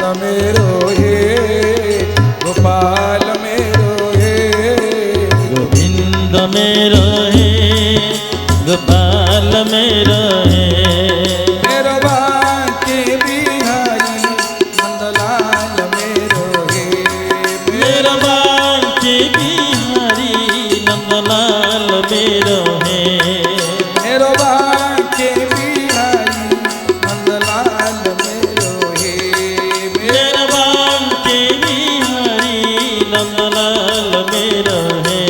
मेरो हे गोपाल मेरो हे गोविंद मेरो हे गोपाल मेरो हे मेरो बांके बिहारी नंदलाल मेरो हे मेरो बांके बिहारी नंदलाल मेरो हे मेरो बांके बिहारी नंदलाल मेरो हे मेरो बांके बिहारी नंदलाल मेरो हे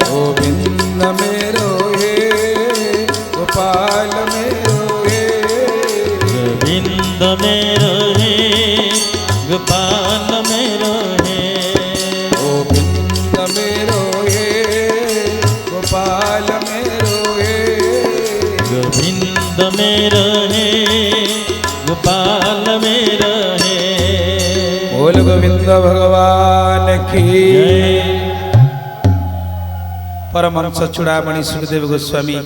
गोविंद मेरो हे गोपाल मेरो हे गोविंद मेरो हे गोपाल मेरो हे गोविंद मेरो हे गोपाल मेरो हे गोविंद मेरो हे गोपाल मेरो हे बोल गोविंद भगवान की परमहंस चूड़ामणि सुखदेव गोस्वामी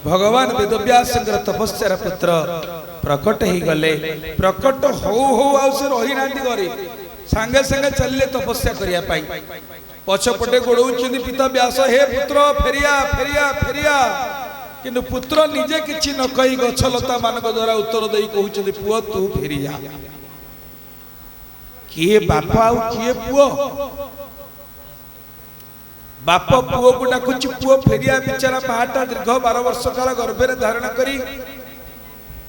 भगवान वेदव्यास तपस्यार पुत्र प्रकट ही गले प्रकट हो आउ से रही ना घरे सांगे सांगे चलिए तपस्या करिया पाई पछपटे गोड़ौचंदी पिता व्यास हे पुत्र फेरिया फेरिया फेरिया किंतु पुत्र निजे किछि न कही गछलता मानक द्वारा उत्तर देई कहउचंदी पुओ तू फेरिया किए बापा आउ किए पुओ बाप पुओ को डाकुची पुओ फेरिया बिचारा माटा दीर्घ 12 वर्ष काल गर्भे धारण करी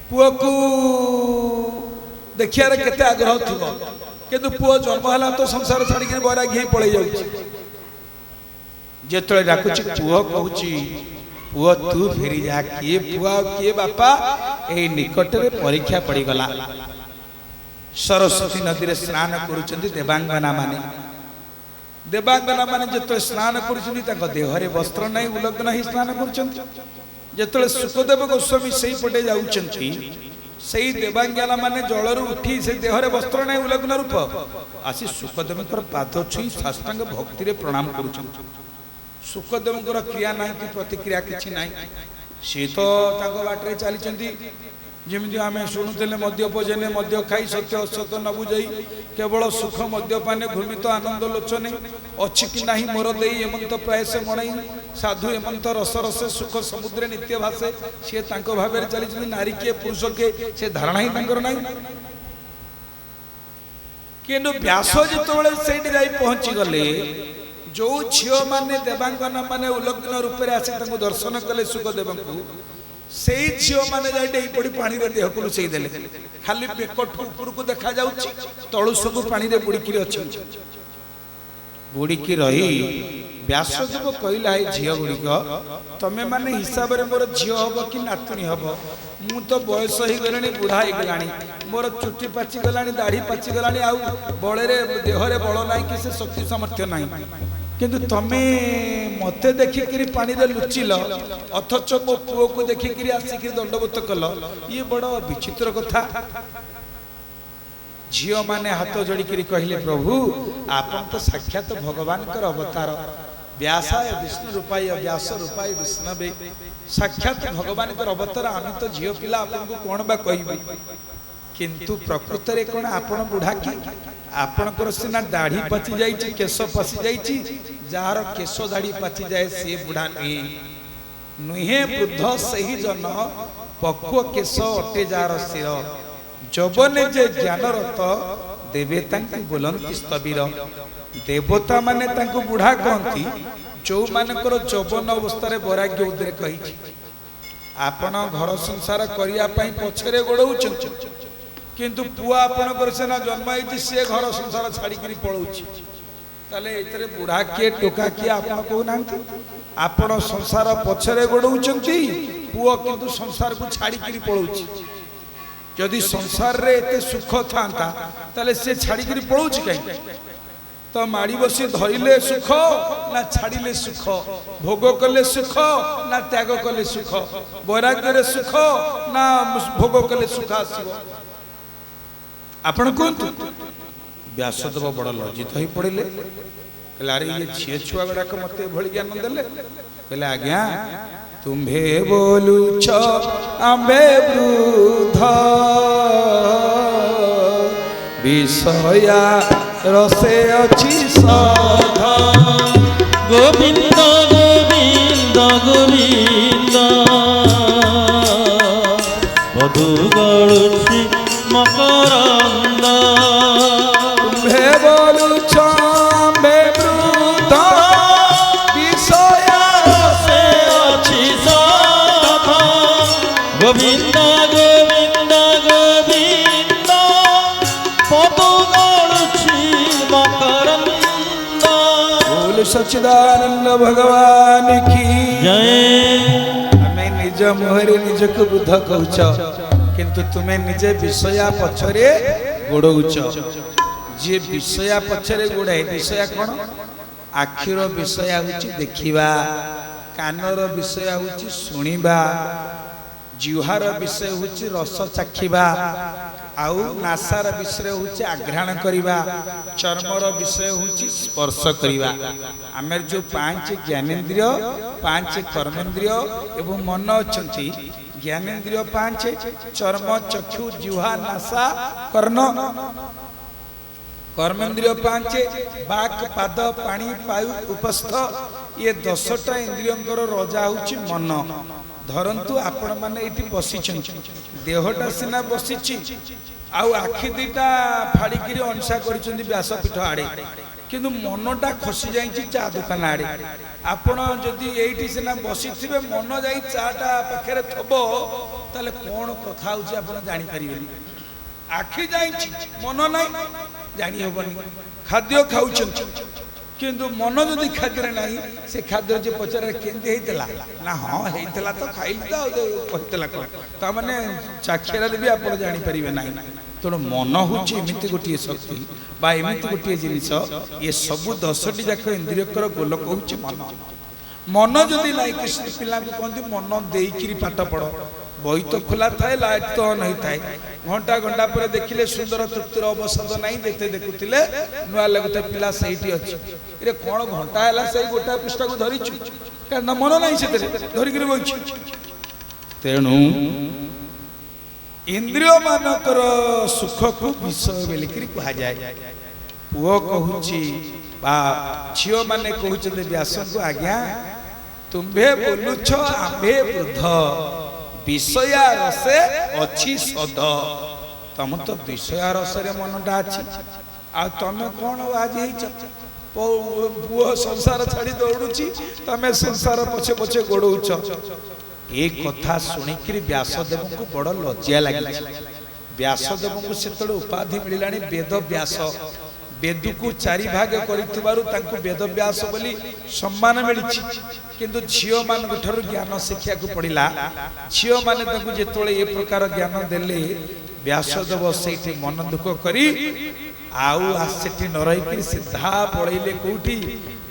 पुओ को देखियार केते आग्रह थिबो किंतु पुओ जन्म हला तो संसार छाड़ी के बरा घी पळे जाउची जेतळे डाकुची पुओ कहूची पुओ तू फेरी जा किए पुआ किए बापा ए निकट रे परीक्षा पड़ी गला सरस्वती नदी रे स्नान करूचंदी देवांगना माने जेतळे स्नान करूचंदी ताको देह रे वस्त्र नै उलग्न ही स्नान करूचंदी जेतळे सुखदेव गोस्वामी सेही पटे जाउचंती सेही देवांगना माने जळरू उठी से देह रे वस्त्र नै उलग्न रूप आसी सुखदेवकर पाद छुई साष्टांग भक्ति रे प्रणाम करूचंती सुखदेवकर क्रिया नाही कि प्रतिक्रिया किछि नाही से तो ताको बाटरे चलीचंती जेमिति आमे शुणुतेले मद्यप जेने मद्य खाई सत्य असत्य न बुझई केवल सुख मद्यपाने घूमित आनंद लोचने अछि कि नाही मोर देई एमंत प्राय से मणई साधु एमंत रस रसे सुख समुद्र नित्य भासे से तांको भाबे चली नारी के पुरुष के से धारणा ही तांकर नाही किंतु व्यास जेतबेले सेठी जाई पहुंची गले जो झियो माने देवांगना माने उलग्न रूप रे आसी तांको दर्शन कले सुखदेवंकु सेई झियो माने जाई डेई पड़ी पानी रे देह को लुचई देले खाली पेकठ ऊपर को देखा जाउची तळु सब पानी रे बुड़ीकी अछि बुड़ीकी रही व्यासदेव कहला है झियो गुड़िक तमे माने हिसाब रे मोर झियो हबो कि नातुनी हबो मु तो बयस ही गलानी बुढ़ा ही गलानी मोर चुट्टी पाची गलानी दाढ़ी पाची गलानी आउ बळे रे देह रे बळ नाही कि से शक्ति सामर्थ्य नाही किंतु तमे मते देखि करी पानी रे लुचिल अथच मो पुओ को देखि करी आसी करी दंडवत कल ये बड़ विचित्र कथा झियो माने हाथ जोड़ी करी कहले प्रभु आपन तो साक्षात भगवान कर अवतार व्यासाय विष्णु रूपाय व्यास रूपाय विष्णवे साक्षात भगवान कर अवतार आमे तो झियो पिला आपन को कोन बा कहबे किंतु प्रकृत रे कोन आपन बुढ़ा की आपन कर सिना दाढ़ी पची जाईची केश पची जाईची जार केश दाढ़ी पची जाए से बुढ़ा नहीं नुहे वृद्ध सही जन पक्व केश अटे जार सिर जबने जे ज्ञान रत देवे तांकी बोलंती स्तबीर देवता माने तांको बुढ़ा कहती जो मानकर जवन अवस्था रे वैराग्य उद्रेक कही आपण घर संसार करिया पई पछरे गोड़ौचंती किंतु पुआ आपणकर सेना जन्म होती सी घर संसार छाड़ी पलाऊँच ताले इतरे बुढ़ा किए टोका किए आपण कहना आपण संसार पछरे गोड़ौचंती पुओ किंतु संसार को छाड़ी पलाऊँच जदि संसार रे एते सुख था ताले से छाड़ी पलाऊँच कहीं तो माड़ी बसी धरिले सुख ना छाड़िले सुख भोग कले सुख ना त्याग कले सुख वैराग्य सुख ना भोग कले सुख आसीबो आपण कहतु व्यासदेव बड़ लज्जित हो पड़े कहले अरे ये झील छुआ गुड़ाक मत भली ज्ञान देले कहले आज्ञा तुम्भे बोलुछ आंबे वृद्ध ବିଷୟା ରସେ ଅଛି ସଧା। ଗୋବିନ୍ଦ ଗୋବିନ୍ଦ ଗୋବିନ୍ଦ ମଧୁ ଗଳୁଛି ମକରନ୍ଦ। ତୁମ୍ଭେ ବୋଲୁଛ ଆମ୍ଭେ ବୃଦ୍ଧ ବିଷୟା ରସେ ଅଛି ସଧା। ଗୋବିନ୍ଦ ଗୋବିନ୍ଦ ଗୋବିନ୍ଦ ମଧୁ ଗଳୁଛି ମକରନ୍ଦ। बोल सच्चिदानंद भगवान की ଜୟ। ଆମେ ନିଜ ମୁହଁରେ ନିଜକୁ ବୁଦ୍ଧ କହୁଛ କିନ୍ତୁ ତୁମେ ନିଜେ ବିଷୟା ପଛରେ ଗୋଡ଼ଉଛ। ଯିଏ ବିଷୟା ପଛରେ ଗୋଡ଼ାଏ, ବିଷୟା କ'ଣ? ଆଖିର ବିଷୟ ହେଉଛି ଦେଖିବା, କାନର ବିଷୟ ହେଉଛି ଶୁଣିବା, ଜିହ୍ବାର ବିଷୟ ହେଉଛି ରସ ଚାଖିବା, ଆଉ ନାସାର ବିଷୟ ହେଉଛି ଆଘ୍ରାଣ କରିବା, ଚର୍ମର ବିଷୟ ହେଉଛି ସ୍ପର୍ଶ କରିବା। ଆମର ଯେଉଁ 5 ଜ୍ଞାନେନ୍ଦ୍ରିୟ, 5 କର୍ମେନ୍ଦ୍ରିୟ ଏବଂ ମନ ଅଛନ୍ତି, ଜ୍ଞାନେନ୍ଦ୍ରିୟ 5, ଚର୍ମ, ଚକ୍ଷୁ, ଜିହ୍ବା, ନାସା, କର୍ଣ୍ଣ। कर्मेन्द्रिय 5, बाक, पाद, पानी, पायु, उपस्थ, ये 10टा इंद्रियंकर रजा होची मन। धरंतु आपण माने एठी बसिछन, देहटा सिना बसिछि आउ आखि दुईटा फाड़िकी अंशा करिसंदी व्यासपीठ आड़े, किंतु मनटा खसी जाइछि चा दुकान आड़े। आपण जदि एठी सिना बसिथिबे मन जाई चाटा पाखरे थबो ताले कोन कथा होची आपण जानि परिबेनी। आखि जाइछि मन नाही जानी हेबनी। खाद्य खाउछन किंतु मन जदि खाद्य नाही से खाद्य जे पचारे केंदे हेतला ना, हां हेतला तो खाइल तो कहतला को ता माने चाखिराले भी आपण जानि परिबे नाही। तोड़ मन होची एमिति गोटिए शक्ति बा एमिति गोटिए जिनिस, ये सब 10टी जाक इंद्रियकर गोलक होची मन। मन जदि नाही कृष्ण पिला को कहंती मन देइकिरी पाठ पढ़, बही तो खोला थाए, लाइट तो ऑन होई थाए, घंटा घंटा पर देखिले सुंदर तृप्तिर अवसद नहीं, जेते देखुतिले नुआ लगुते पिला सहीटी अछि। रे कोन घंटा हैला सही गोटा पृष्ठ को धरिछु कारण मन नाही सेते धरि करी बइछु। तेणु इंद्रिय मानकर सुख को विषय बेली करी कहा जाय। पुओ कहूची बा झियो माने कहउछते व्यास को, आज्ञा तुम्भे बोलुछ आम्भे वृद्ध विषया रसे अच्छी सद। तुम तो विषया रसरे मनटा अच्छी, आ तमे कौन आज पुओ संसार छाड़ी दौड़ुची, तमे संसार पछे पछे गोड़ौछ। ए कथा शुणिकी व्यासदेव को बड़ लज्जा लगी। व्यासदेव को सेतळे उपाधि मिलानी वेद व्यास। वेद को 4 भाग करिथिबारु तांको वेद व्यास बोली सम्मान मिली, किंतु झियो मान ठारू ज्ञान शिक्षा को पड़िला। झियो माने तांको जेतळे ए प्रकार ज्ञान देले, व्यासदेव सेठी मन दुख करी आउ आसेठी न रही कि सीधा पळैले कोठी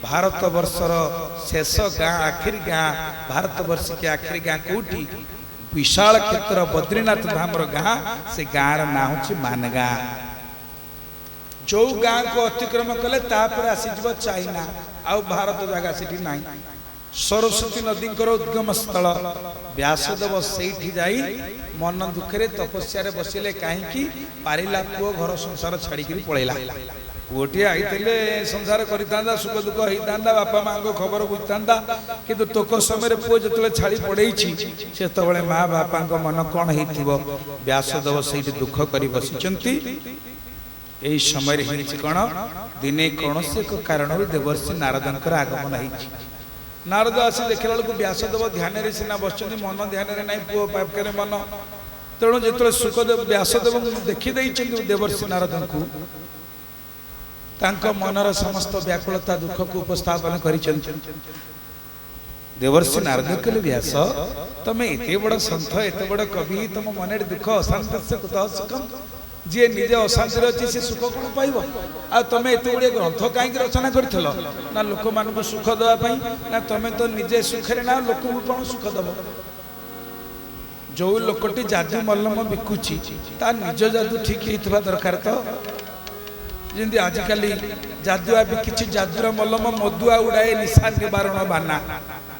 भारत वर्षर शेष गाँ, आखिरी गाँ, भारत वर्ष के आखिरी गाँ कोठी विशाल क्षेत्र बद्रीनाथ धामर गाँ। से गाँर ना होची मानगाँ। जो गाँ को अतिक्रम कले तापर आसीज चाइना, आउ भारत जगह सेठी नाही। सरस्वती नदी उद्गम स्थल। व्यासदेव सेठी जाई मन दुखरे तपस्या रे बसिले, कहीं पारिला पुओ घर संसार छाड़ी पळैला। पुओटी आईते संसार करितांदा, सुख दुख होइतांदा, बापा माँ को खबर बुझतांदा, किंतु तोक समय पुओ जतले छाड़ी पड़ेछि सेतबळे माँ बापा को मन कोन हेतिबो। व्यासदेव सेठी दुख करी बसिचंती। एही समय रे हिंच कोन दिने कोनसे एक कारण देवर्षि नारदंकर आगमन हेछि। नारद आसी देखला को व्यासदेव ध्यान रे सिना बसचंदी, मन ध्यान रे नाही, पुओ पापकरे मन। तेणु जेतले सुखदेव व्यासदेव देखि दैछंदी देवर्षि नारदन को, तांको मनर समस्त व्याकुलता दुख को उपस्थापन करिछंती। देवर्षि नारद कहले, व्यास तमे एते बड़ संत, एते बड़ कवि, तम मन रे दुख अशांत से कुतः सुखम। जे निजे अशांति अच्छी से सुख कौन पाइब? आ तमे एते गुड़े ग्रंथ कहीं रचना करथिल ना लोक मान को सुख देवा पई, ना तमे तो निजे सुखरे ना लोक को कौन सुख दब? जो लोकटी जादू मल्लम बिकुची ता निज जादू ठीक हितबा दरकार। तो जिंदी आजिकल जादुआ बिकिछि, जादूर मल्लम मदुआ उड़ाए निशा निवारण बाना,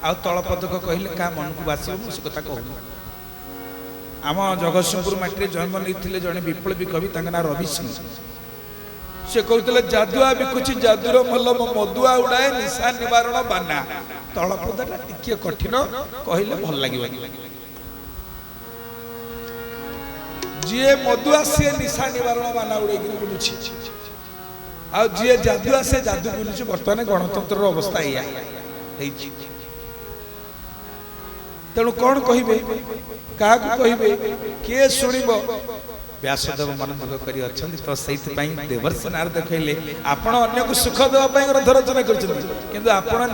आ तलपदक कहले का मन को बासिब मु से कथा कहू। आम जगतसिंहपुर माटी जन्म नहीं जड़े विप्लवी कवि, ना रवि सिंह। से कहते जादुआ बिकुची जादुर मल्ल मदुआ उड़ाए निशा निवारण बाना तलपदाटा टिके कठिन कहले भल लगे जी मदुआ सी निशा निवारण बाना उड़े बुलूची आ जी जादुआ से जादू बुलूची बर्तमान गणतंत्र अवस्था या तेणु कौन कहे क्या कहे किए शुणव व्यासदेव मन दुख कर तो से देवर्षि नारद कहले आपण अन्य को सुख देवाई ग्रंथ रचना कर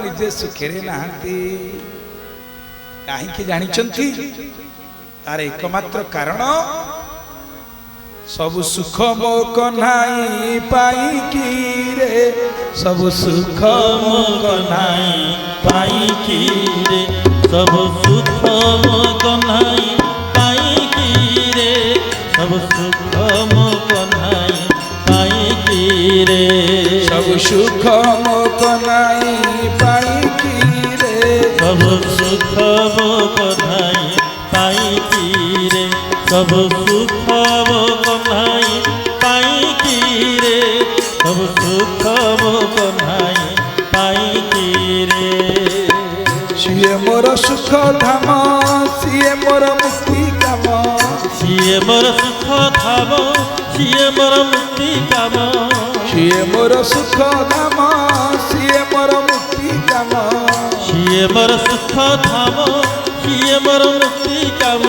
निजे सुखे ना कहीं जानी तार एकमात्र कारण सब सुख मो कन्हाई पाई की रे सब सुख मो कन्हाई पाई की रे सब सुख मो कन्हाई पाई की रे सब सुख मो कन्हाई पाई की रे सब सुख मो कन्हाई पाई की रे सब सुख मो कन्हाई पाई की रे सब सुख मो कन्हाई पाई की रे सब सुख मो कन्हाई पाई की रे सिए मोर सुख धाम सिए मोर मुक्ति काम सिए मोर सुख धाम सिए मोर मुक्ति काम सिए मोर सुख धाम सिए मोर मुक्ति काम सिए मोर सुख धाम सिए मोर मुक्ति काम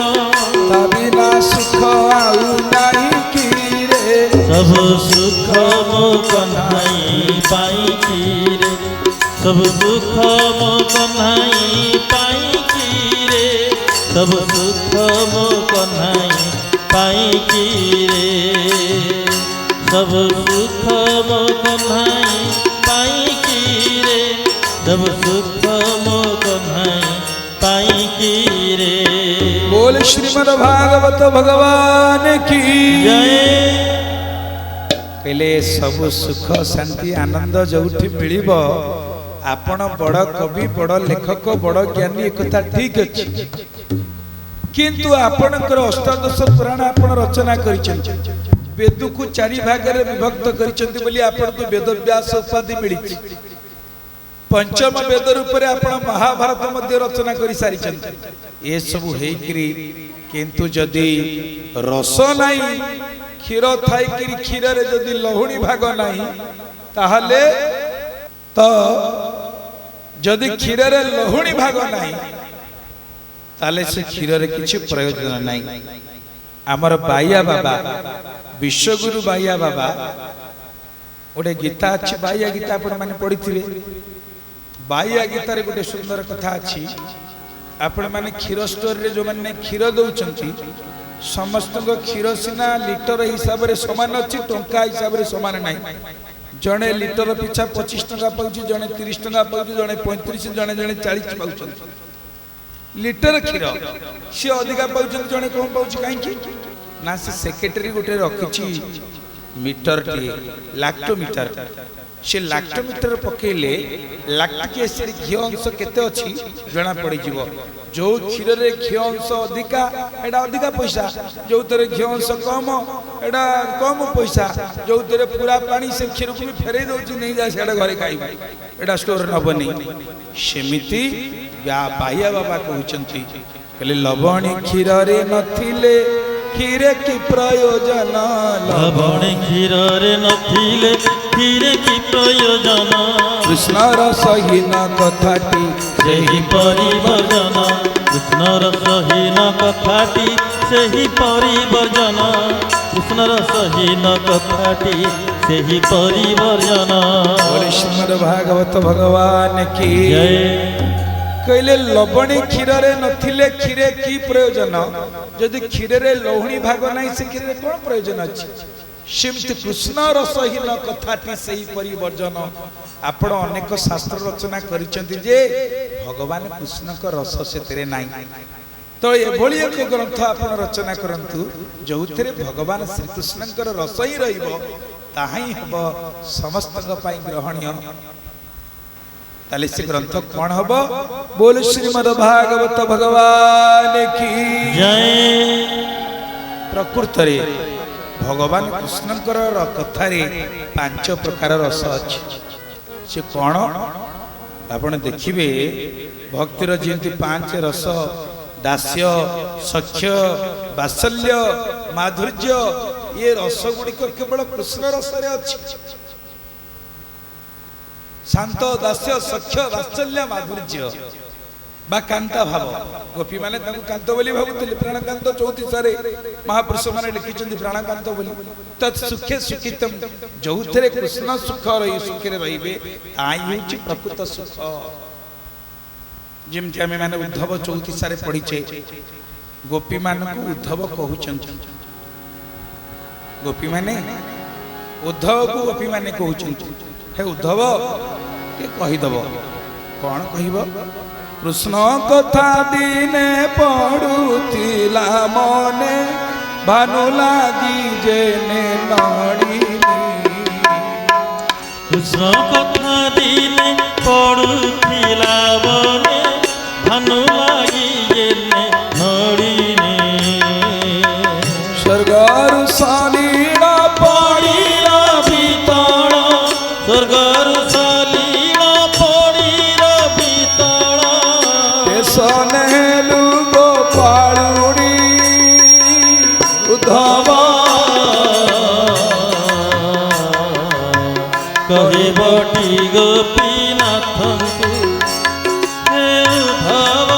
ता बिना सुख आउ नहीं की रे सब सुख मो कन्हाई पाई की रे सब सुख मो कन्हाई पाई की रे सब सुख मो कन्हाई पाई की रे सब सुख मो कन्हाई पाई की रे सब सुख मो कन्हाई पाई की रे बोल श्रीमद् भागवत भगवान की जय कहले सब सुख शांति आनंद जोठी मिलिब आपण बड़ कवि बड़ लेखक बड़ ज्ञानी एक ठीक अच्छी किंतु आपणकर अष्टादश पुराण आपण रचना करिसें वेद को चारि भाग रे विभक्त करिसें बोली आपण को वेद व्यास उपाधि मिली पंचम वेद रूप रे आपण महाभारत मध्य रचना करि सारिसें ए सब हेकरी किंतु जदि रस नाही क्षीर थाई कि क्षीर रे जदि लहुणी भाग नाही ताहले तो जदि क्षीर रे लहुणी भाग नाही ताले से क्षीर रे किछि प्रयोजन नाही हमर बाया बाबा विश्वगुरु बाया बाबा ओडे गीता अछि बाया गीता आपण माने पढिथिबे बाया गीता रे गोटे सुंदर कथा अछि आपण माने क्षीर स्टोर रे जो माने क्षीर दउचंती समस्त क्षीर सिना लिटर हिसाब रे समान अछि टंका हिसाब रे समान नाही जणे लिटर पिछा 25 टंका पाउची जणे 30 टंका पाउची जणे 35 जणे जणे 40 पाउछन लिटर क्षीर से अधिका पाउछन जणे कोन पाउची काहे की ना से सेक्रेटरी गोटे रखिछि मीटर टी लैक्टोमीटर से लैक्टोमीटर पकेले लैक्टिक एसिड घी अंश केते अछि जना पड़ी जीवो जो क्षीर रे घी अंश अधिका एडा अधिका पैसा जो तरे घी अंश कम एडा कम पैसा जो तरे पूरा पानी से क्षीर को भी फेरे दोची नहीं जा सेडा घरे खाई एडा स्टोर न बनी सेमिति बाया बाबा कहउचंती कहले लवणी क्षीर रे नथिले क्षीरे की प्रयोजन लवणी क्षीर रे नथिले क्षीरे की प्रयोजन कृष्ण रसहीन कथाटी सेही परिवर्जन कृष्ण रसहीन कथाटी सेही परिवर्जन कृष्ण रसहीन कथाटी सेही परिवर्जन श्रीमद् भागवत भगवान की जय कहले लवणी क्षीर रे नथिले क्षीरे की प्रयोजन यदि क्षीर रे लहुणी भाग नहीं से क्षीर रे कोन प्रयोजन अछि सिमति कृष्ण रसहीन कथाटी सही परिवर्जन आपण अनेक शास्त्र रचना करिसेंती जे भगवान कृष्ण को रस सेतरे नाही तो एभली एक ग्रंथ आपण रचना करंतु जोथिरे भगवान श्री कृष्णकर रस ही रहिबो ताहाई हबो समस्तक पई ग्रहणीय ताले से ग्रंथ कौन हबो बोल श्रीमद् भागवत भगवान की जय प्रकृत रे भगवान कृष्णकर कथारे 5 प्रकार रस अच्छी से कौन आपण देखिए भक्तिर जमी 5 रस दास्य सख्य वात्सल्य माधुर्य ये रस गुड़िक केवल कृष्ण रस अच्छी शांत दास्य सख्य वात्सल्य माधुर्य बा कांता भाव गोपी माने कांत बोली भावुले प्राणकांत 34 महापुरुष माने लिखिछन्ति प्राणकांत बोली तत् सुखे सुखितम जोथरे कृष्ण सुख रही सुखे रहिबे ताई होछि प्रकृत सुख जेमति आमे माने उद्धव 34 पढिछे गोपी मान को उद्धव कहउछन्ति गोपी माने उद्धव को गोपी माने कहउछन्ति हे उद्धव के कहि दबो कोन कहिबो कृष्ण कथा दिने पड़ुथिला मने भानु लागी जेने नड़िनी कृष्ण कथा दिने पड़ुथिला मने भानु लागी जेने नड़िनी स्वर्गरु सालीला पड़िला भीतर स्वर्गरु सालीला पड़िला भीतर सनेलु गोपालुड़ी उद्धव कहबटी गोपीनाथंकु हे उद्धव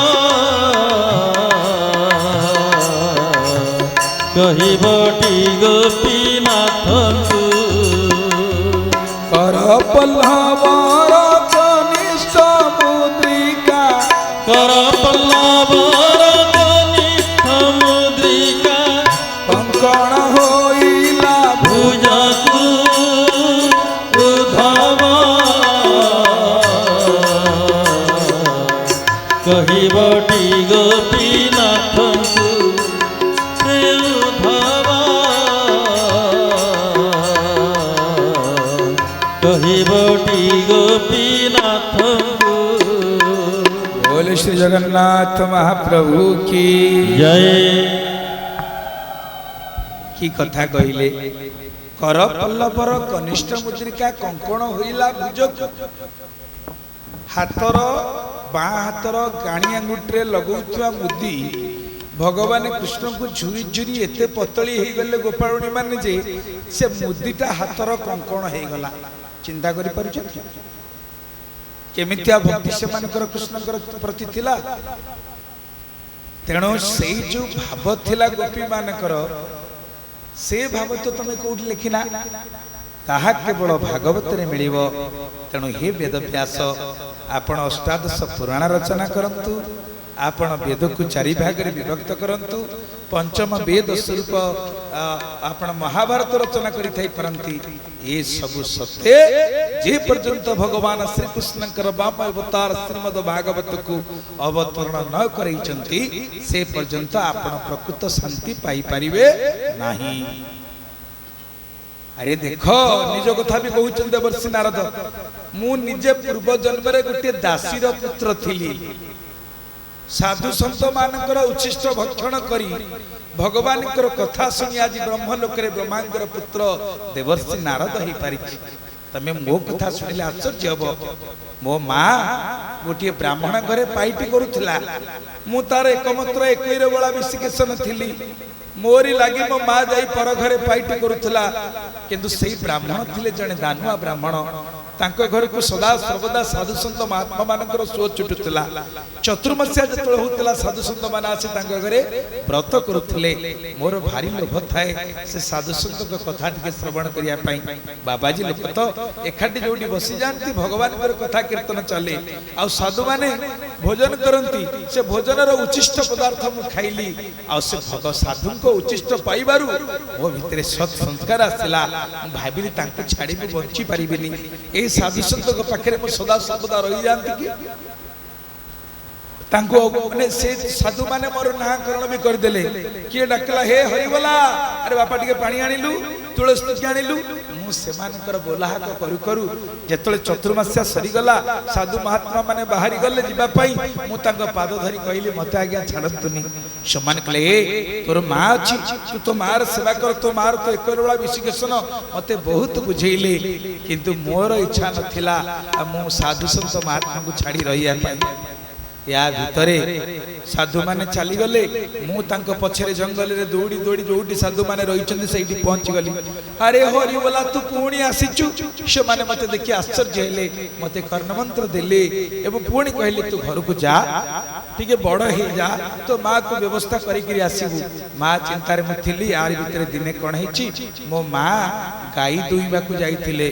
कहबटी गोपीनाथंकु कर पल्लवर कनिष्ठ मुद्रिका कर पल्लवर कनिष्ठ मुद्रिका कंकण होइला भुजकु उद्धव कहबटी गोपीनाथंकु हे उद्धव कहबटी गोपीनाथंकु बोले श्री जगन्नाथ महाप्रभु की जय। की कथा कहिले कर पल्लवर कनिष्ठ मुद्रिका कंकण होइला भुजक हातर बाँ हातर गाणी आंगुठे लगौथुआ मुदी भगवान कृष्ण को झुरी झुरी एते पतली हो गले गोपाळुणी माने जे से मुदीटा हातर कंकण हो गला चिंता करि पारुछथि केमितिया भक्ति से मानकर कृष्णकर प्रति थिला तेणु से जो भाव थिला गोपी मानकर से भाव तो तुम कौट लिखिना ताहा केवल भागवत रे मिलिबो तेणु हे वेद व्यास आपण अष्टादश पुराण रचना करंतु आपण वेद को 4 भाग रे विभक्त करंतु पंचम वेद स्वरूप आपण महाभारत रचना करि थाई परंती ये सब सत्य जे पर्यंत भगवान श्री कृष्णकर बाम अवतार श्रीमद भागवत को अवतरण न करैचंती से पर्यंत आपण प्रकृत शांति पाई परिबे नाही। अरे देखो निज कथा भी कहउछन देवर्षि नारद मु निजे पूर्व जन्म रे गुटे दासीर पुत्र थिली साधु संत मानकर उच्छिष्ट भक्षण करी भगवान कथा शुणी आज ब्रह्मलोक ब्रह्मांकर पुत्र देवर्षि नारद हो पारि तमें मो कथा शुणिले आश्चर्य हम मो माँ गोटे ब्राह्मण घरे पाइटी करुला मु तार एकमात्र एकईर बड़ा विशिकेशन थी मोरी लगी मो माँ जाई पर घरे पाइटी करुला किंतु सेई ब्राह्मण थिले जने दानुआ ब्राह्मण तांको घर को सदा सर्वदा साधु संत महात्मा मानकर सो छुटुला चतुर्मस्या जतल होतला साधु संत मान आसे तांको घरे व्रत करुले मोर भारी लोभ थाए से साधु संत को कथा टिके श्रवण करिया पई बाबाजी लोक तो एखाटी जोडी बसी जानती भगवान कर कथा कीर्तन चले आ साधु माने भोजन करंती से भोजन रो उचिष्ट पदार्थ मु खाइली आ से भग साधु को उचिष्ट पाइबारु मो भितरे सत संस्कार आसिला भाबिली तांको छाडी भी बंची परिबिनी ए साधु संत को पाखरे मु सदा सर्वदा रही जानती कि तांको माने से साधु माने मोर नाकरण भी कर देले किए डाकला हे हरिबला अरे बापा टिके पानी आनिलु तुलसी तुकी आनिलु मु सेमानकर बोलाहाक करू करू जेतले चतुर्मास्या सरीगला साधु महात्मा माने बाहरी गले जीवा पई मु तांको पाद धरी कहली मते आज्ञा छाड़तुनी समान कहले तोर मां अछि तू तो मार सेवा कर तो मार तो एकरबेला विशिकेशन मते बहुत बुझेइले किंतु मोर इच्छा नथिला मु साधु संत महात्मा को छाड़ी रहिया पाई या भितरे साधु माने चली गले मु तांको पछरे जंगल रे दौड़ी दौड़ी जोटी साधु माने रहिचंदी सेठी पहुंच गली अरे हरि बोला तू पुणी आसीचु से माने मते देखि आश्चर्य हेले मते कर्ण मंत्र देले एवं पुणी कहले तू घर को जा ठीक बड़ हे जा तो मां को व्यवस्था करी करी आसीबू मां चिंता रे मथिली यार भितरे दिने कोन हेची मो मां गाई दुईबा को जाईथिले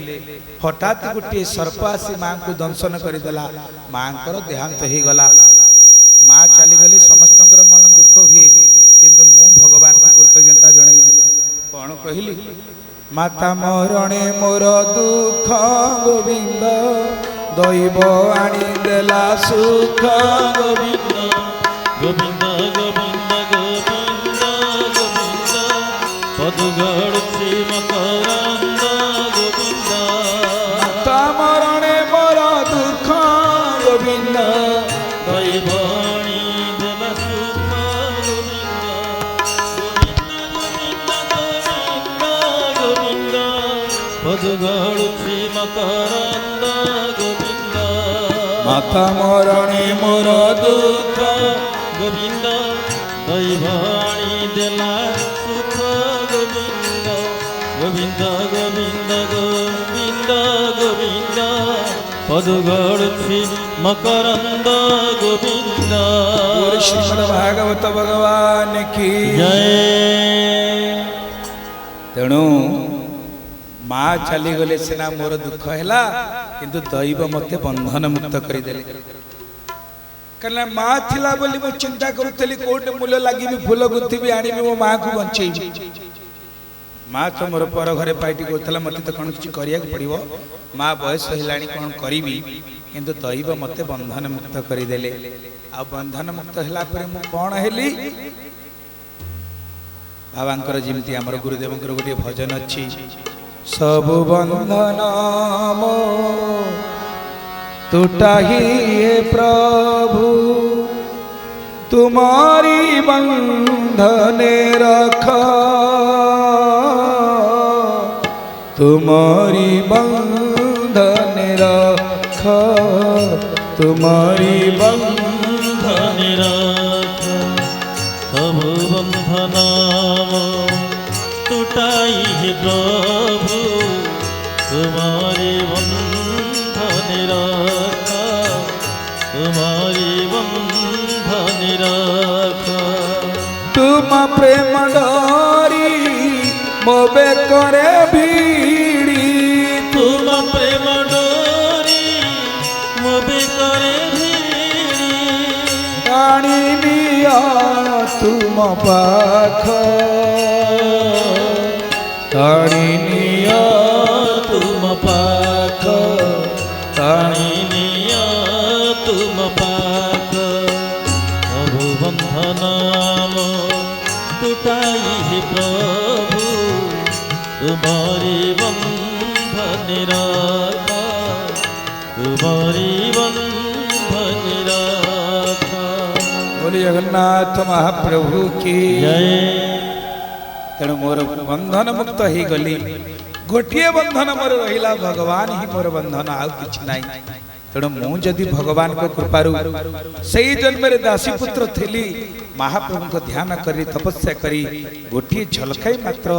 हठात गोटे सर्प आसी मां को दंशन करिदेला मांकर देहांत हे गला मां चली गली समस्त मन दुख हुए किंतु मु भगवान को कृतज्ञता जनइली कौन कहली माता मरणे मोर दुख गोविंद दैव आनी देला सुख गोविंद गोविंद गोविंद गोविंद गोविंद पदुगढ़ श्री मकरंद गोविंद माता मरणे मोर दुख गोविंद दैवाणी देला सुख गोविंद गोविंद पदुगढ़ श्री मकरंद गोविंद माता मरणे मोर दुख गोविंद दैवाणी देला सुख गोविंद गोविंद गोविंद गोविंद गोविंद पदुगढ़ श्री मकरंद गोविंद श्रीमद् भागवत भगवान की जय। तेणु माँ चली गले सिना मोर दुख हैला किंतु दैव मते बंधन मुक्त करिदेले कना माँ थिला बोली मु चिंता करूतली कोटे मूल्य लागि भी फूल गुथि भी आनी मो माँ को बंचेबी माँ तो मोर पर घरे पाइटी कोथला मते तो कोन किछि करिया पड़िबो माँ बयस हिलाणी कोन करिवि किंतु दैव मते बंधन मुक्त करिदेले आ बंधन मुक्त हला परे मु कोन हेली बाबांकर जिमती हमर गुरुदेवंकर गोटे भजन अछि सब बंधन मो टूटाही हे प्रभु तुम्हारी बंधने रख तुम्हारी बंधने रख तुम्हारी बंधन रख सब बंधन टूटाई है प्रभु तुम्हारी बंधन रख तुम्हारी बंधन रख तुम प्रेम डोरी मोबे करे भीड़ी तुम प्रेम डोरी मोबे करे भीड़ी टाणी लिया तुम पाख टाणी लिया तुम पाख टाणी लिया तुम पाख प्रभु बंधन टूटाई है प्रभु तुम्हारी बंधन रख तुम्हारी बंधन रख। बोली जगन्नाथ महाप्रभु की जय। तेणु मोर बंधन मुक्त ही गली गोटे बंधन मोर रहिला भगवान ही मोर बंधन आउ किछि नाही तेणु मु जदि भगवान को कृपारु सही जन्म रे दासी पुत्र थिली महाप्रभु को ध्यान करी तपस्या करी गोटे झलकाई मात्र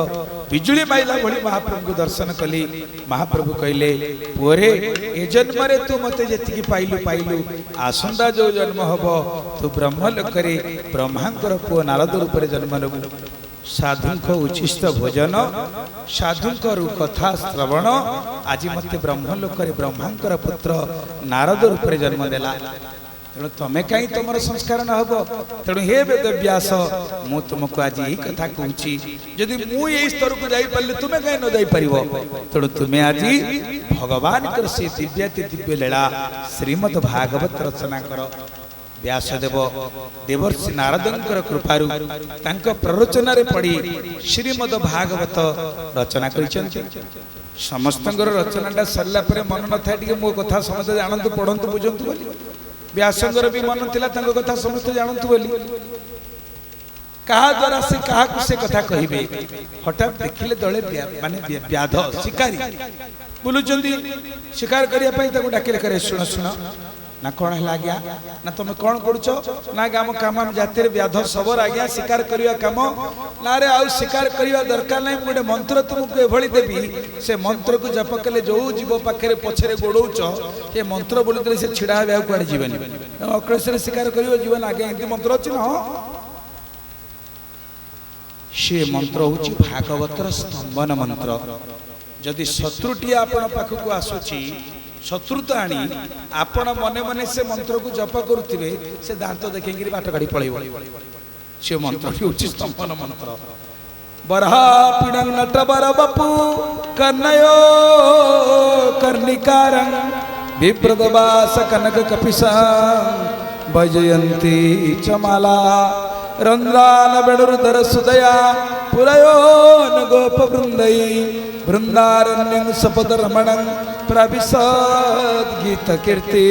बिजुली माइला भली महाप्रभु को दर्शन कली महाप्रभु कहले पुरे ए जन्म रे तू मते जेतिकी पाइलु पाइलु आसंदा जो जन्म हबो तू ब्रह्मलोक रे ब्रह्मांकर पुओ नारद रूप रे जन्म लेबु साधु उचिष्ट भोजन साधु कथा श्रवण आज मत ब्रह्मलोक ब्रह्मांकर पुत्र नारद रूप में जन्म देला तेणु तुम्हें कहीं तुम संस्कार न हम तेणु हे वेद व्यास मु तुमको आज यही कथा कहूँ जदि मुझे स्तर को जापारे तुम्हें कहीं न जापर तेणु तुम्हें आज भगवान से दिव्याति दिव्य लीला श्रीमद् भागवत रचना कर व्यासदेव देवर्षि नारदंकर कृपारु तांक प्ररोचनारे पड़ी श्रीमद भागवत रचना करिसेंति। समस्तंकर रचनाटा सरला परे मन न थाए टिके मो कथा समस्त जानतु पढंतु बुझंतु बोली व्यासंकर भी मन थिला तांक कथा समस्त जानतु बोली कहा द्वारा से कहा से कथा कहिबे हठात देखिले दले माने व्याध शिकारी बुलुचंदी शिकार करिया पई ताको डाकिले करे सुन सुन ना कौन है आज्ञा ना तुम कौन करुच ना आम काम जाति व्याध सबर आज्ञा शिकार करवा कम ना रे आउ शिकार करवा दरकार नहीं गोटे मंत्र तुमको एभली देवी से मंत्र को जप कले जो जीव पाखे पछरे गोड़ौच ये मंत्र बोली से छिड़ा हे कड़े जीवन अक्लेश्वर शिकार कर जीवन आगे एमती मंत्र अच्छी ना से मंत्र हूँ भागवतर स्तंभन मंत्र जदि शत्रुटी आपण पाखक आसुची शत्रुता आनी आपण मने मने से मंत्र को जप करुथिबे से दांत देखेंगिरी बाट गाड़ी पळेबो से मंत्र हूँ स्तंभन मंत्र बरहा पिडंग नटबर बपु कर्णयो कर्णिकारं विप्रदवास कनक कपिसा भजयंती चमाला रंध्रान बेडुरुदर सुदया पुरयोन गोप वृंदई वृंदारण्यं सपद रमणं प्रविशद गीत कीर्ति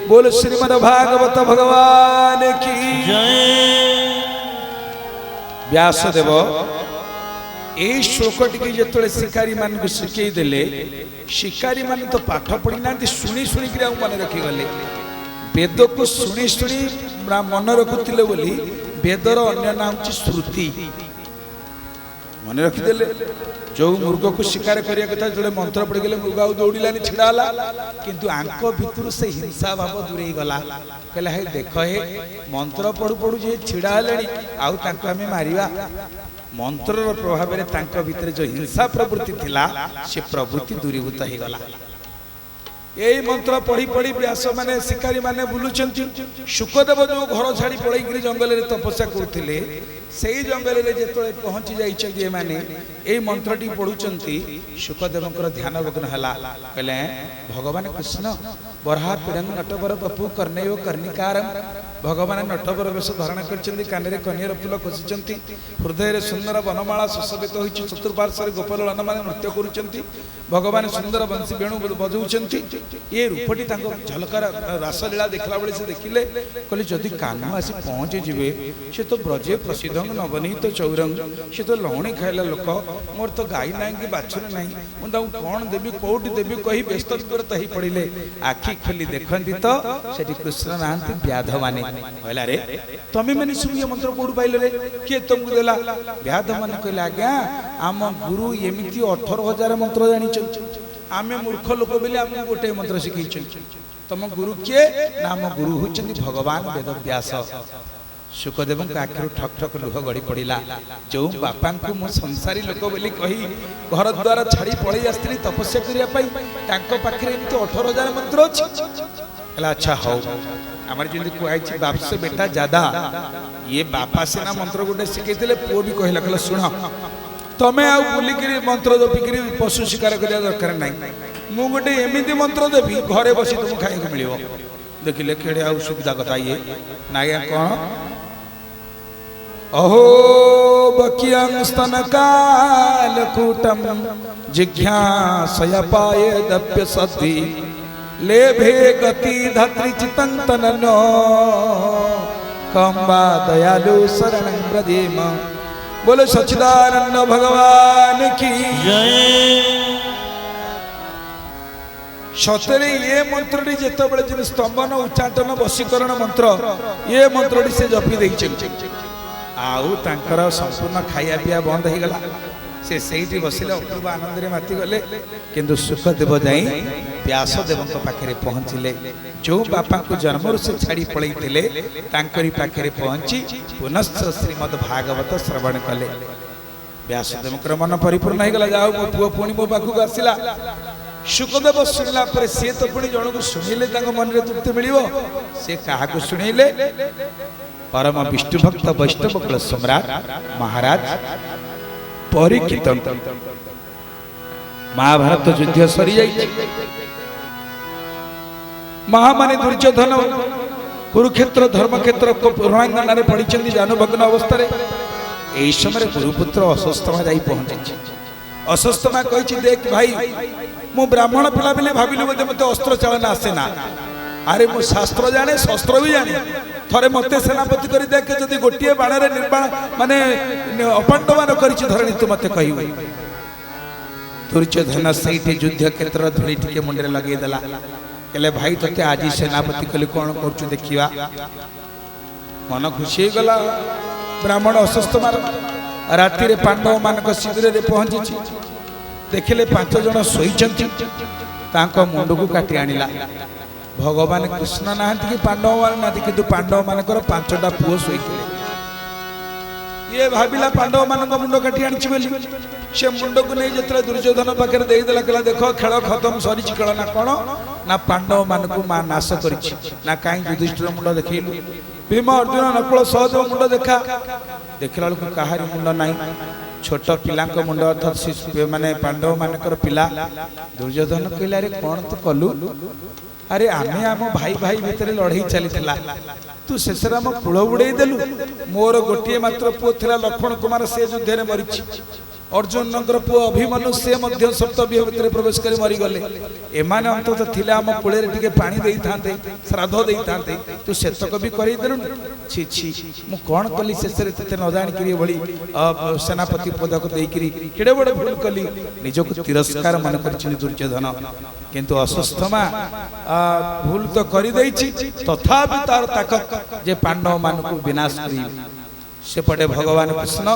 बोल श्रीमद् भागवत भगवान की जय। व्यासदेव ए श्लोकटी की जतले शिकारी मान को शिखई देले शिकारी मान तो पाठ पढ़ी ना शुणी शुणी कि मन रखी गले वेद को शुणी शुणी मन रखुले बोली वेदर अन्य नाम श्रुति मन रखीदे जो मृग को शिकार करिया कथा जो मंत्र पड़ गले मृग आउ दौड़ानी छिड़ाला किंतु आंक भितर से हिंसा भाव दूरे गला कहला हे देख हे मंत्र पढ़ु पढ़ु जे छिड़ा हेलेनी आउ तांको आमे मारिबा मंत्र प्रभाव रे तांको भितर जो हिंसा प्रवृत्ति थिला से प्रवृत्ति दूरीभूत हे गला यही मंत्र पढ़ी पढ़ी व्यास माने शिकारी माने बुलुचंती शुकदेव जो घर छाड़ी पळई जंगल रे तपस्या करथिले सेई जंगल रे जेतले पहुंची जाइछे माने एई मंत्रटी पढुचंती शुकदेवकर ध्यान भग्न हला कहले भगवान कृष्ण बरहा पिडंग नटवर बपु कर्णयो कर्णिकारं भगवान नटवर वेश धारण करछंती कानरे कन्यर फूल खोसिचंती हृदय रे सुंदर वनमाला सुशोभित होइछि चतुर्पार्श्व रे गोपाल माने नृत्य करूचंती भगवान सुंदर बंशी वेणु बजाउचंती ये रूपटी तांको झलकार रासलीला देखला बेले से देखिले कहले जदि कान्हा आसी पहुंचे जिवे से तो ब्रजे प्रसिद्धं नवनीत चौरंग से तो लवणी खाइला लोक मोर तो गाई नाही कि बाछुरी नाही मु ताऊ कोन देबी कोठी देबी कहि व्यस्त करत ही पड़िले आखि खोली देखंती तो सेठी कृष्ण नांती व्याध माने कहला रे तमे माने सुनिए मंत्र कोड पाइले रे के तुमको देला व्याध माने कहला आज्ञा आम गुरु एमिति 18000 मंत्र जानि आमे मूर्ख लोक बेले आमको गोटे मंत्र शिखई तम गुरु किए नाम गुरु होचंदी भगवान वेद व्यास शुकदेव आखिर ठक ठक लुह गड़ी पड़ा जो बापा को मु संसारी लोक बोली कही घर द्वार छाड़ी पलि आसती तपस्या करने पाखे 18000 मंत्र अच्छी अच्छा हौ आम जमी कहुई बाप से बेटा ज्यादा ये बापा सेना मंत्र गोटे शिखई पुओ भी कहला कहला शुण तमें आउ बुलिकी मंत्र जपिकी पशु शिकार करने दरकार ना मु गोटे एमती मंत्र देवी घरे बसी तुम खाइक मिल देखिले केड़े आउ सुविधा कथा ये ना कौन अहो बकियं स्तन कालकूटं जिज्ञासयपाय दप्य सद्धि लेभे गति धत्रि चितंतननो कंबा दयालु शरणं ब्रजेम बोलो सच्चिदानंद भगवान की जय। सतरे ये मंत्रटी जेतबेले जे स्तंभन उच्चाटन वशीकरण मंत्र ये मंत्रटी से जपी देइछन आउ तांकर संपूर्ण खाया पिया बंद हो गला से सेठी बसिले अपूर्व आनंद रे माति गले किंतु सुखदेव जाई व्यासदेव पाखे पहुँचिले जो बापा को जन्म से छाड़ी पलैले तांकरी पाखे पहुँची पुनश्च श्रीमद् भागवत श्रवण कले व्यासदेव मन परिपूर्ण हो गला जाओ मो पुओ पुणी मो पाखक आसिला शुकदेव शुणिला पर सी तो पुणी जन को शुणिले मन में तृप्ति मिल सी क्या शुणिले परम विष्णु भक्त वैष्णव कुल सम्राट महाराज परीक्षित महाभारत युद्ध सरी जाइए महामानी दुर्योधन कुरुक्षेत्र धर्मक्षेत्र रणांगन पड़ी जानुभग्न अवस्था यही समय गुरुपुत्र अश्वत्थामा जाई पहुंची। अश्वत्थामा कही देख भाई मु ब्राह्मण पिला बेले भाविलु मते अस्त्र चालन आसे ना अरे मु शास्त्र जाने शस्त्र भी जाने थरे मते सेनापति करी देख जदि गोटिए बाणरे निर्माण माने अपांडवान करिछि धरणी तू मते कहिबे। दुर्योधन सहीठी युद्ध क्षेत्र धूली टिके मुंडे लगे देला कहले भाई तते आज सेनापति कहले कोन करछु देखिबा। मन खुशी गला। ब्राह्मण अश्वत्थामा राति रे पांडव मानक शिविर रे पहुंची देखिले 5 जन सोईचंती तांको मुंड को काटी आनिला। भगवान कृष्ण नाहंती कि पांडव मान नाहंती किंतु पांडव मानकर 5टा पुओ सोईथिले। ये भाबिला पांडव मानक मुंड काटी आनिछि बोली से मुंड को नहीं जतले दुर्योधन पाखे देई देला कहला देखो खेल खत्म सरी खेल ना कोन ना पांडव मानक मा नाश करिछि ना काई युधिष्ठिर मुंड देखैलु भीम अर्जुन नकुल सहदेव मुंड देखा देखला को कहारी मुंड नाही छोट पिला मुंड अर्थात माने पांडव मानकर पिला। दुर्योधन कहला रे कोन तू कलु अरे आमे आम भाई भाई भितर लड़ाई चली तू शेषर आम कूल बुड़े देलु मोर गोटे मात्र पुओ थिला लक्ष्मण कुमार से युद्ध में मरीछि। अर्जुन पुओ अभिमन्यु से सप्तव्य भितर प्रवेश कर मरीगले एमाने अंतत थिला आम कूल टिके पानी देई थांते श्राद्ध देई थांते तू सेतक भी करई देलु छी छी मु कोन कली शेषरे तते न जानि करी भली सेनापति पदक देई करी केडे बड़ भूल कली निजको तिरस्कार मन करछि दुर्योधन। किंतु अश्वत्थामा भूल तो करी देछि तथापि तार ताकत जे पांडव मानकु विनाश करी सेपटे भगवान कृष्ण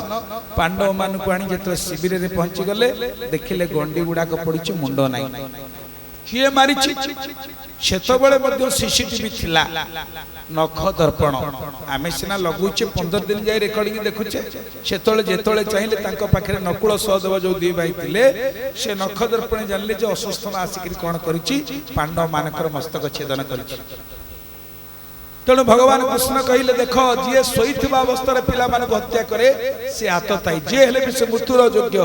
पांडव मानकु आनी जेतले शिविर रे पहुंची गले देखिले गंडी गुडाक पड़िछि मुंड नाही किए मारिछि सेतबेले मध्ये सीसीटीवी थिला नख दर्पण आमे सिना लगुचे 15 दिन जाय रेकॉर्डिंग देखुचे सेतले जेतले चाहिले तांको पाखरे नकुल सहदेव जो दी भाई थिले से नख दर्पण जानले जे अश्वत्थामा आसिकरी कोन करिछि पांडव मानकर मस्तक छेदन करिछि। तेणु भगवान कृष्ण कहले देख जी शोईथिबा अवस्था पिला मान हत्या करे से आतताई जे हेले भी से मृत्युर योग्य